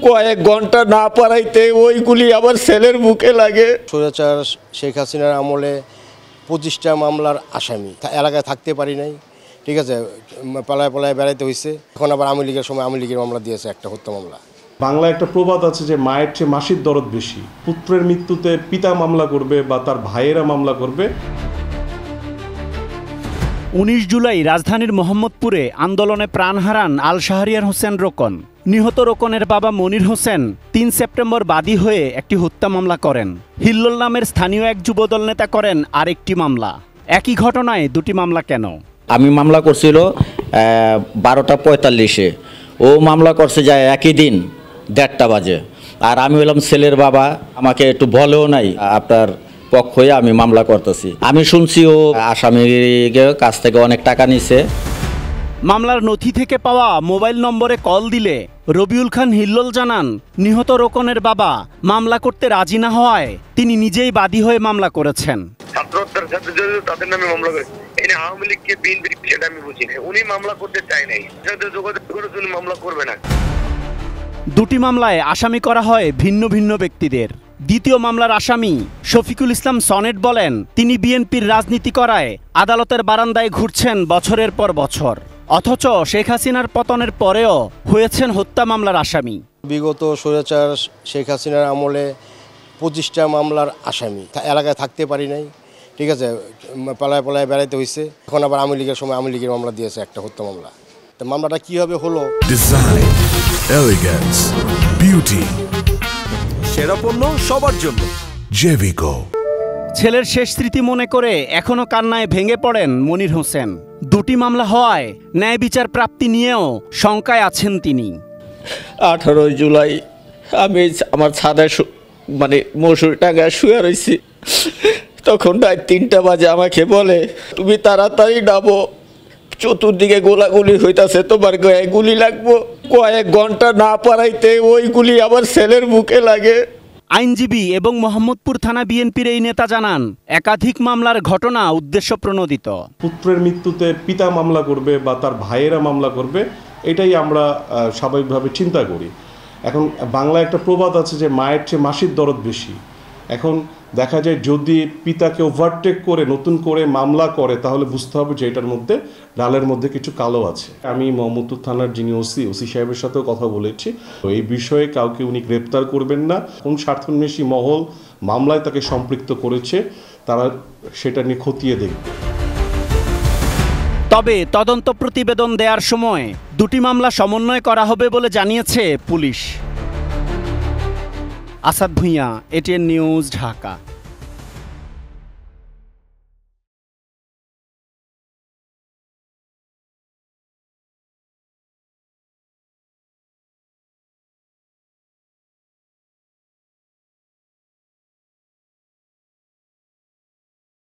কয়েক ঘন্টা না পারাইতে ওইগুলি আবার ছেলের বুকে লাগে। স্বৈরাচার শেখ হাসিনার আমলে 25টা মামলার আসামি এলাকায় থাকতে পারি নাই, ঠিক আছে, পালায় পালায় বেড়াইতে হয়েছে। এখন আবার আওয়ামী লীগের সময় আওয়ামী লীগের মামলা দিয়েছে, একটা হত্যা মামলা। বাংলায় একটা প্রবাদ আছে যে মায়ের চেয়ে মাসির দরদ বেশি। পুত্রের মৃত্যুতে পিতা মামলা করবে বা তার ভাইয়েরা মামলা করবে। 19 জুলাই রাজধানীর মোহাম্মদপুরে আন্দোলনে প্রাণ হারান আল শাহরিয়ার হোসেন রোকন। নিহত রোকনের বাবা মনির হোসেন 3 সেপ্টেম্বর বাদী হয়ে একটি হত্যা মামলা করেন। হিল্লোল নামের স্থানীয় এক যুবদল নেতা করেন আরেকটি মামলা। একই ঘটনায় দুটি মামলা কেন? আমি মামলা করছিল 12টা 45-এ, ও মামলা করছে যায় একই দিন 1:30 বাজে। আর আমি হলাম ছেলের বাবা, আমাকে একটু বলেও নাই আপনার পক্ষ হয়ে আমি মামলা করতেছি। আমি শুনছি ও আসামির কাছ থেকে অনেক টাকা নিছে। মামলার নথি থেকে পাওয়া মোবাইল নম্বরে কল দিলে রবিউল খান হিল্লোল জানান, নিহত রোকনের বাবা মামলা করতে রাজি না হওয়ায় তিনি নিজেই বাদী হয়ে মামলা করেছেন। ছাত্রদের সাথে যদি তাদের নামে মামলা করে, এই আওয়ামী লীগকে বিএনপি, সেটা আমি বুঝি না। উনি মামলা করতে চায় নাই, সাথে যোগাযোগ করে উনি মামলা করবে না। দুটি মামলায় আসামি করা হয় ভিন্ন ভিন্ন ব্যক্তিদের। দ্বিতীয় মামলার আসামি শফিকুল ইসলাম সনেট বলেন, তিনি বিএনপির রাজনীতি করায় আদালতের বারান্দায় ঘুরছেন বছরের পর বছর, অথচ শেখ হাসিনার পতনের পরেও হয়েছেন হত্যা মামলার আসামি। বিগত স্বৈরাচার শেখ হাসিনার আমলে 25টা মামলার আসামি এলাকায় থাকতে পারি নাই, ঠিক আছে, পালায় পালায় বেড়াইতে হয়েছে। এখন আবার আওয়ামী লীগের সময় আওয়ামী লীগের মামলা দিয়েছে, একটা হত্যা মামলা। তো মামলাটা কীভাবে হলো? ডিজাইন, এলিগেন্স, বিউটি, সেরা পণ্য সবার জন্য জেভিকো। ছেলের শেষ স্মৃতি মনে করে এখনো কান্নায় ভেঙে পড়েন মনির হোসেন। দুটি মামলা হওয়ায় ন্যায় বিচার প্রাপ্তি নিয়েও শঙ্কায় আছেন তিনি। 18 জুলাই আমি আমার ছাদে মানে মশুরি টাঙ্গায় শুয়ে রয়েছি, তখন রাত 3টা বাজে আমাকে বলে, তুমি তাড়াতাড়ি নামো, চতুর্দিকে গোলাগুলি হইতাছে, তোমার গায়ে গুলি লাগবো। কয়েক ঘন্টা না পারাইতে ওইগুলি আবার ছেলের বুকে লাগে। আইনজীবী এবং মোহাম্মদপুর থানা বিএনপির এই নেতা জানান, একাধিক মামলার ঘটনা উদ্দেশ্য প্রণোদিত। পুত্রের মৃত্যুতে পিতা মামলা করবে বা তার ভাইয়েরা মামলা করবে, এটাই আমরা স্বাভাবিকভাবে চিন্তা করি। এখন বাংলায় একটা প্রবাদ আছে যে মায়ের চেয়ে মাসির দরদ বেশি। এখন দেখা যায় যদি পিতাকে ওভারটেক করে নতুন করে মামলা করে, তাহলে বুঝতে হবে যে এটার মধ্যে ডালের মধ্যে কিছু কালো আছে। আমি মোহাম্মদপুর থানার যিনি ওসি সাহেবের সাথেও কথা বলেছি, তো এই বিষয়ে কাউকে উনি গ্রেপ্তার করবেন না। কোন স্বার্থান্বেষী মহল মামলায় তাকে সম্পৃক্ত করেছে, তারা সেটা নিয়ে খতিয়ে দেখবে। তবে তদন্ত প্রতিবেদন দেওয়ার সময় দুটি মামলা সমন্বয় করা হবে বলে জানিয়েছে police. Asad Bhuiyan, ATN news, Dhaka.